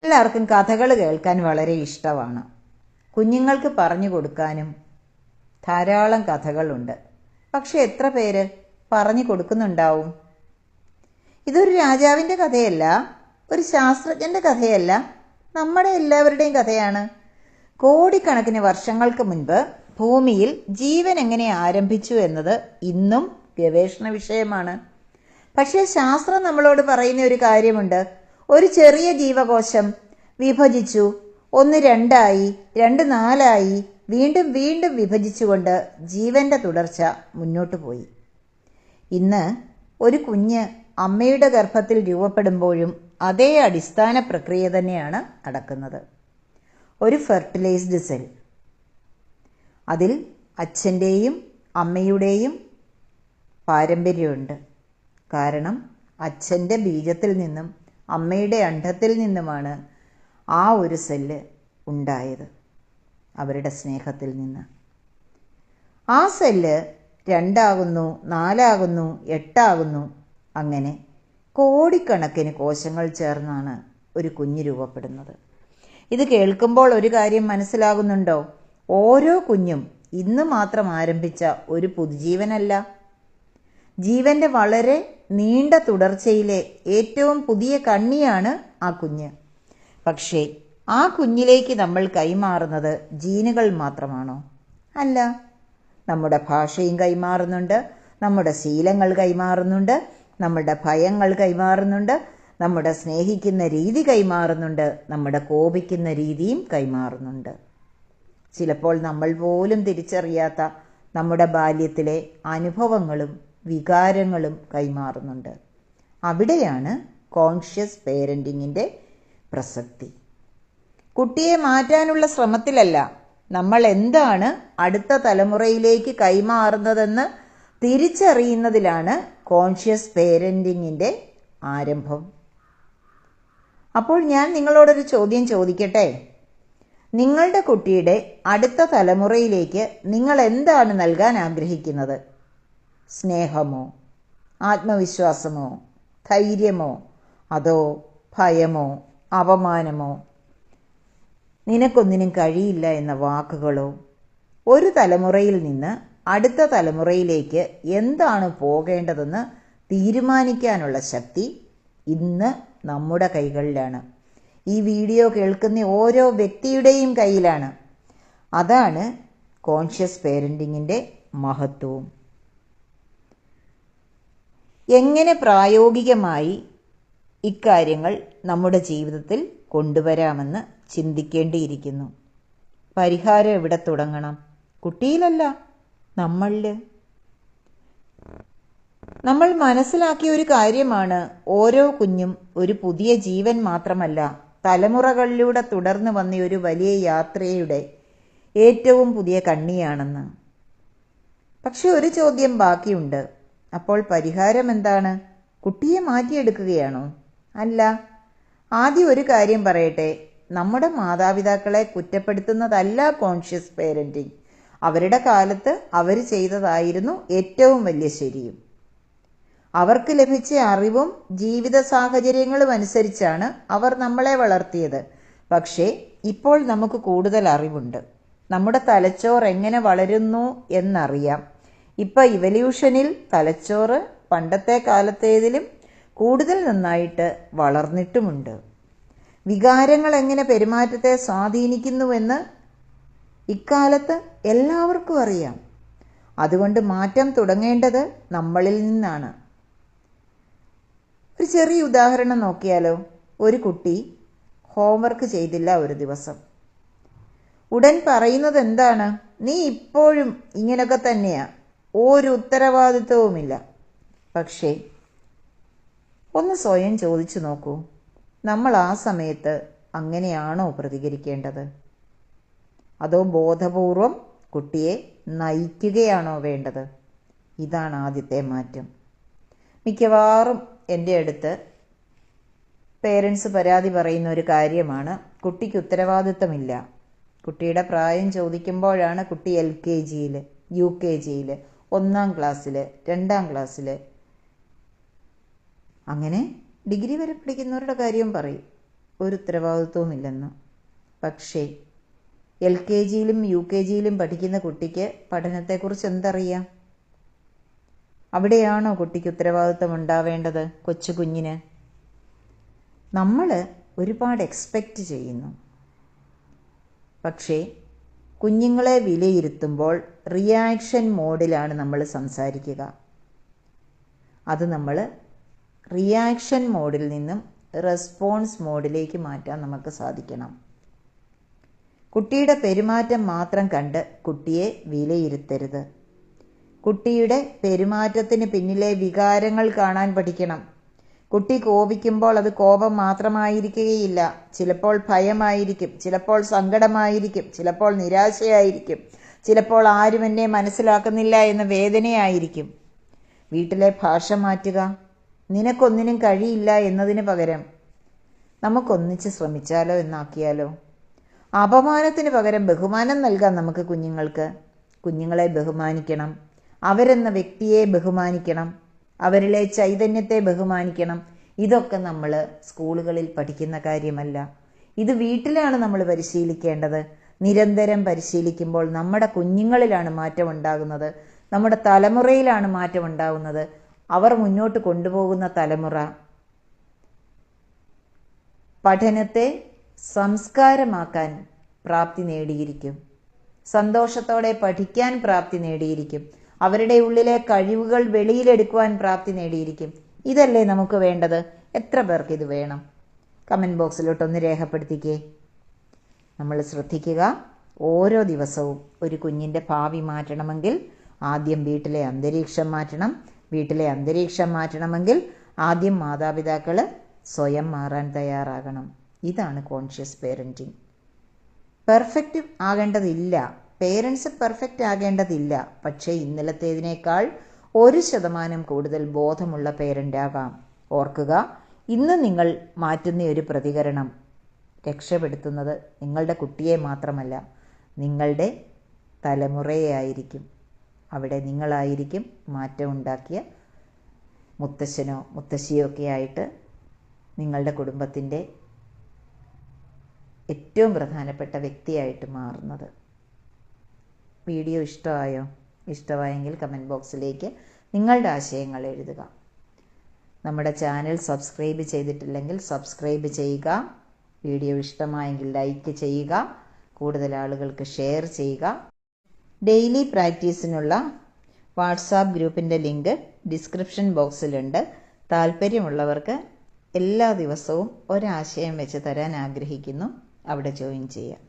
എല്ലാവർക്കും കഥകൾ കേൾക്കാൻ വളരെ ഇഷ്ടമാണ്. കുഞ്ഞുങ്ങൾക്ക് പറഞ്ഞു കൊടുക്കാനും ധാരാളം കഥകളുണ്ട്. പക്ഷെ എത്ര പേര് പറഞ്ഞു കൊടുക്കുന്നുണ്ടാവും? ഇതൊരു രാജാവിൻ്റെ കഥയല്ല, ഒരു ശാസ്ത്രജ്ഞൻ്റെ കഥയല്ല, നമ്മുടെ എല്ലാവരുടെയും കഥയാണ്. കോടിക്കണക്കിന് വർഷങ്ങൾക്ക് മുൻപ് ഭൂമിയിൽ ജീവൻ എങ്ങനെ ആരംഭിച്ചു എന്നത് ഇന്നും ഗവേഷണ വിഷയമാണ്. പക്ഷേ ശാസ്ത്രം നമ്മളോട് പറയുന്ന ഒരു കാര്യമുണ്ട്. ഒരു ചെറിയ ജീവകോശം വിഭജിച്ചു, 1 2 2 4 വീണ്ടും വീണ്ടും വിഭജിച്ചുകൊണ്ട് ജീവന്റെ തുടർച്ച മുന്നോട്ട് പോയി. ഇന്ന് ഒരു കുഞ്ഞ് അമ്മയുടെ ഗർഭത്തിൽ രൂപപ്പെടുമ്പോഴും അതേ അടിസ്ഥാന പ്രക്രിയ തന്നെയാണ് നടക്കുന്നത്. ഒരു ഫെർട്ടിലൈസ്ഡ് സെൽ, അതിൽ അച്ഛൻ്റെയും അമ്മയുടെയും പാരമ്പര്യമുണ്ട്. കാരണം അച്ഛൻ്റെ ബീജത്തിൽ നിന്നും അമ്മയുടെ അണ്ഡത്തിൽ നിന്നുമാണ് ആ ഒരു സെല്ല് ഉണ്ടായത്, അവരുടെ സ്നേഹത്തിൽ നിന്ന്. ആ സെല്ല് 2 ആകുന്നു, 4 ആകുന്നു, 8 ആകുന്നു. അങ്ങനെ കോടിക്കണക്കിന് കോശങ്ങൾ ചേർന്നാണ് ഒരു കുഞ്ഞ് രൂപപ്പെടുന്നത്. ഇത് കേൾക്കുമ്പോൾ ഒരു കാര്യം മനസ്സിലാകുന്നുണ്ടോ? ഓരോ കുഞ്ഞും ഇന്ന് മാത്രം ആരംഭിച്ച ഒരു പുതുജീവനല്ല. ജീവന്റെ വളരെ നീണ്ട തുടർച്ചയിലെ ഏറ്റവും പുതിയ കണ്ണിയാണ് ആ കുഞ്ഞ്. പക്ഷേ ആ കുഞ്ഞിലേക്ക് നമ്മൾ കൈമാറുന്നത് ജീനുകൾ മാത്രമാണോ? അല്ല. നമ്മുടെ ഭാഷയും കൈമാറുന്നുണ്ട്, നമ്മുടെ ശീലങ്ങൾ കൈമാറുന്നുണ്ട്, നമ്മുടെ ഭയങ്ങൾ കൈമാറുന്നുണ്ട്, നമ്മുടെ സ്നേഹിക്കുന്ന രീതി കൈമാറുന്നുണ്ട്, നമ്മുടെ കോപിക്കുന്ന രീതിയും കൈമാറുന്നുണ്ട്. ചിലപ്പോൾ നമ്മൾ പോലും തിരിച്ചറിയാത്ത നമ്മുടെ ബാല്യത്തിലെ അനുഭവങ്ങളും വികാരങ്ങളും കൈമാറുന്നുണ്ട്. അവിടെയാണ് കോൺഷ്യസ് പേരൻറ്റിങ്ങിൻ്റെ പ്രസക്തി. കുട്ടിയെ മാറ്റാനുള്ള ശ്രമത്തിലല്ല, നമ്മൾ എന്താണ് അടുത്ത തലമുറയിലേക്ക് കൈമാറുന്നതെന്ന് തിരിച്ചറിയുന്നതിലാണ് കോൺഷ്യസ് പേരൻറ്റിങ്ങിൻ്റെ ആരംഭം. അപ്പോൾ ഞാൻ നിങ്ങളോടൊരു ചോദ്യം ചോദിക്കട്ടെ. നിങ്ങളുടെ കുട്ടിയുടെ അടുത്ത തലമുറയിലേക്ക് നിങ്ങൾ എന്താണ് നൽകാൻ ആഗ്രഹിക്കുന്നത്? സ്നേഹമോ, ആത്മവിശ്വാസമോ, ധൈര്യമോ, അതോ ഭയമോ, അപമാനമോ, നിനക്കൊന്നിനും കഴിയില്ല എന്ന വാക്കുകളോ? ഒരു തലമുറയിൽ നിന്ന് അടുത്ത തലമുറയിലേക്ക് എന്താണ് പോകേണ്ടതെന്ന് തീരുമാനിക്കാനുള്ള ശക്തി ഇന്ന് നമ്മുടെ കൈകളിലാണ്. ഈ വീഡിയോ കേൾക്കുന്ന ഓരോ വ്യക്തിയുടെയും കയ്യിലാണ്. അതാണ് കോൺഷ്യസ് പേരൻറ്റിങ്ങിൻ്റെ മഹത്വവും. എങ്ങനെ പ്രായോഗികമായി ഇക്കാര്യങ്ങൾ നമ്മുടെ ജീവിതത്തിൽ കൊണ്ടുവരാമെന്ന് ചിന്തിക്കേണ്ടിയിരിക്കുന്നു. പരിഹാരം എവിടെ തുടങ്ങണം? കുട്ടിയിലല്ല, നമ്മളിൽ. നമ്മൾ മനസ്സിലാക്കിയ ഒരു കാര്യമാണ്, ഓരോ കുഞ്ഞും ഒരു പുതിയ ജീവൻ മാത്രമല്ല, തലമുറകളിലൂടെ തുടർന്ന് വന്ന ഒരു വലിയ യാത്രയുടെ ഏറ്റവും പുതിയ കണ്ണിയാണെന്ന്. പക്ഷെ ഒരു ചോദ്യം ബാക്കിയുണ്ട്. അപ്പോൾ പരിഹാരം എന്താണ്? കുട്ടിയെ മാറ്റിയെടുക്കുകയാണോ? അല്ല. ആദ്യം ഒരു കാര്യം പറയട്ടെ. നമ്മുടെ മാതാപിതാക്കളെ കുറ്റപ്പെടുത്തുന്നതല്ല കോൺഷ്യസ് പേരൻറ്റിങ്. അവരുടെ കാലത്ത് അവർ ചെയ്തതായിരുന്നു ഏറ്റവും വലിയ ശരിയും. അവർക്ക് ലഭിച്ച അറിവും ജീവിത സാഹചര്യങ്ങളും അനുസരിച്ചാണ് അവർ നമ്മളെ വളർത്തിയത്. പക്ഷേ ഇപ്പോൾ നമുക്ക് കൂടുതൽ അറിവുണ്ട്. നമ്മുടെ തലച്ചോറ് എങ്ങനെ വളരുന്നു എന്നറിയാം. ഇപ്പം ഇവല്യൂഷനിൽ തലച്ചോറ് പണ്ടത്തെ കാലത്തേതിലും കൂടുതൽ നന്നായിട്ട് വളർന്നിട്ടുമുണ്ട്. വികാരങ്ങൾ എങ്ങനെ പെരുമാറ്റത്തെ സ്വാധീനിക്കുന്നുവെന്ന് ഇക്കാലത്ത് എല്ലാവർക്കും അറിയാം. അതുകൊണ്ട് മാറ്റം തുടങ്ങേണ്ടത് നമ്മളിൽ നിന്നാണ്. ഒരു ചെറിയ ഉദാഹരണം നോക്കിയാലോ. ഒരു കുട്ടി ഹോംവർക്ക് ചെയ്തില്ല ഒരു ദിവസം. ഉടൻ പറയുന്നത് എന്താണ്? നീ ഇപ്പോഴും ഇങ്ങനെയൊക്കെ തന്നെയാ, ഒരു ഉത്തരവാദിത്വവുമില്ല. പക്ഷേ ഒന്ന് സ്വയം ചോദിച്ചു നോക്കൂ, നമ്മൾ ആ സമയത്ത് അങ്ങനെയാണോ പ്രതികരിക്കേണ്ടത്? അതോ ബോധപൂർവം കുട്ടിയെ നയിക്കുകയാണോ വേണ്ടത്? ഇതാണ് ആദ്യത്തെ മാറ്റം. മിക്കവാറും എൻ്റെ അടുത്ത് പേരൻസ് പരാതി പറയുന്ന ഒരു കാര്യമാണ്, കുട്ടിക്ക് ഉത്തരവാദിത്തമില്ല. കുട്ടിയുടെ പ്രായം ചോദിക്കുമ്പോഴാണ് കുട്ടി LKG-യിൽ, UKG-യിൽ, 1ാം ക്ലാസ്സിൽ, 2ാം ക്ലാസ്സിൽ, അങ്ങനെ ഡിഗ്രി വരെ പഠിക്കുന്നവരുടെ കാര്യം പറയും. ഒരു ഉത്തരവാദിത്വവുമില്ലെന്ന്. പക്ഷേ LKGയിലും UKGയിലും പഠിക്കുന്ന കുട്ടിക്ക് പഠനത്തെക്കുറിച്ച് എന്തറിയാം? അവിടെയാണോ കുട്ടിക്ക് ഉത്തരവാദിത്വം ഉണ്ടാവേണ്ടത്? കൊച്ചു കുഞ്ഞിന് നമ്മൾ ഒരുപാട് എക്സ്പെക്റ്റ് ചെയ്യുന്നു. പക്ഷേ കുഞ്ഞുങ്ങളെ വിലയിരുത്തുമ്പോൾ റിയാക്ഷൻ മോഡിലാണ് നമ്മൾ സംസാരിക്കുക. അത് നമ്മൾ റിയാക്ഷൻ മോഡിൽ നിന്നും റെസ്പോൺസ് മോഡിലേക്ക് മാറ്റാൻ നമുക്ക് സാധിക്കണം. കുട്ടിയുടെ പെരുമാറ്റം മാത്രം കണ്ട് കുട്ടിയെ വിലയിരുത്തരുത്. കുട്ടിയുടെ പെരുമാറ്റത്തിന് പിന്നിലെ വികാരങ്ങൾ കാണാൻ പഠിക്കണം. കുട്ടി കോപിക്കുമ്പോൾ അത് കോപം മാത്രമായിരിക്കുകയില്ല. ചിലപ്പോൾ ഭയമായിരിക്കും, ചിലപ്പോൾ സങ്കടമായിരിക്കും, ചിലപ്പോൾ നിരാശയായിരിക്കും, ചിലപ്പോൾ ആരും എന്നെ മനസ്സിലാക്കുന്നില്ല എന്ന വേദനയായിരിക്കും. വീട്ടിലെ ഭാഷ മാറ്റുക. നിനക്കൊന്നിനും കഴിയില്ല എന്നതിന് പകരം നമുക്കൊന്നിച്ച് ശ്രമിച്ചാലോ എന്നാക്കിയാലോ? അപമാനത്തിന് പകരം ബഹുമാനം നൽകാം നമുക്ക് കുഞ്ഞുങ്ങൾക്ക്. കുഞ്ഞുങ്ങളെ ബഹുമാനിക്കണം. അവരെന്ന വ്യക്തിയെ ബഹുമാനിക്കണം. അവരിലെ ചൈതന്യത്തെ ബഹുമാനിക്കണം. ഇതൊക്കെ നമ്മൾ സ്കൂളുകളിൽ പഠിക്കുന്ന കാര്യമല്ല. ഇത് വീട്ടിലാണ് നമ്മൾ പരിശീലിക്കേണ്ടത്. നിരന്തരം പരിശീലിക്കുമ്പോൾ നമ്മുടെ കുഞ്ഞുങ്ങളിലാണ് മാറ്റം ഉണ്ടാകുന്നത്, നമ്മുടെ തലമുറയിലാണ് മാറ്റം ഉണ്ടാകുന്നത്. അവർ മുന്നോട്ട് കൊണ്ടുപോകുന്ന തലമുറ പഠനത്തെ സംസ്കാരമാക്കാൻ പ്രാപ്തി നേടിയിരിക്കും. സന്തോഷത്തോടെ പഠിക്കാൻ പ്രാപ്തി നേടിയിരിക്കും. അവരുടെ ഉള്ളിലെ കഴിവുകൾ വെളിയിലെടുക്കുവാൻ പ്രാപ്തി നേടിയിരിക്കും. ഇതല്ലേ നമുക്ക് വേണ്ടത്? എത്ര പേർക്ക് ഇത് വേണം? കമൻറ്റ് ബോക്സിലോട്ടൊന്ന് രേഖപ്പെടുത്തിക്കേ. നമ്മൾ ശ്രദ്ധിക്കുക, ഓരോ ദിവസവും ഒരു കുഞ്ഞിൻ്റെ ഭാവി മാറ്റണമെങ്കിൽ ആദ്യം വീട്ടിലെ അന്തരീക്ഷം മാറ്റണം. വീട്ടിലെ അന്തരീക്ഷം മാറ്റണമെങ്കിൽ ആദ്യം മാതാപിതാക്കൾ സ്വയം മാറാൻ തയ്യാറാകണം. ഇതാണ് കോൺഷ്യസ് പേരൻറ്റിങ്. പെർഫെക്റ്റ് ആകേണ്ടതില്ല, പേരൻസ് പെർഫെക്റ്റ് ആകേണ്ടതില്ല. പക്ഷേ ഇന്നലത്തേതിനേക്കാൾ 1% കൂടുതൽ ബോധമുള്ള പേരൻ്റാകാം. ഓർക്കുക, ഇന്ന് നിങ്ങൾ മാറ്റുന്ന ഒരു പ്രതികരണം രക്ഷപ്പെടുത്തുന്നത് നിങ്ങളുടെ കുട്ടിയെ മാത്രമല്ല, നിങ്ങളുടെ തലമുറയെ ആയിരിക്കും. അവിടെ നിങ്ങളായിരിക്കും മാറ്റമുണ്ടാക്കിയ മുത്തശ്ശനോ മുത്തശ്ശിയോ ഒക്കെ ആയിട്ട് നിങ്ങളുടെ കുടുംബത്തിൻ്റെ ഏറ്റവും പ്രധാനപ്പെട്ട വ്യക്തിയായിട്ട് മാറുന്നത്. വീഡിയോ ഇഷ്ടമായോ? ഇഷ്ടമായെങ്കിൽ കമൻറ്റ് ബോക്സിലേക്ക് നിങ്ങളുടെ ആശയങ്ങൾ എഴുതുക. നമ്മുടെ ചാനൽ സബ്സ്ക്രൈബ് ചെയ്തിട്ടില്ലെങ്കിൽ സബ്സ്ക്രൈബ് ചെയ്യുക. വീഡിയോ ഇഷ്ടമായെങ്കിൽ ലൈക്ക് ചെയ്യുക. കൂടുതൽ ആളുകൾക്ക് ഷെയർ ചെയ്യുക. ഡെയിലി പ്രാക്ടീസിനുള്ള വാട്സാപ്പ് ഗ്രൂപ്പിൻ്റെ ലിങ്ക് ഡിസ്ക്രിപ്ഷൻ ബോക്സിലുണ്ട്. താല്പര്യമുള്ളവർക്ക് എല്ലാ ദിവസവും ഒരാശയം വെച്ച് തരാൻ ആഗ്രഹിക്കുന്നു. അവിടെ ജോയിൻ ചെയ്യാം.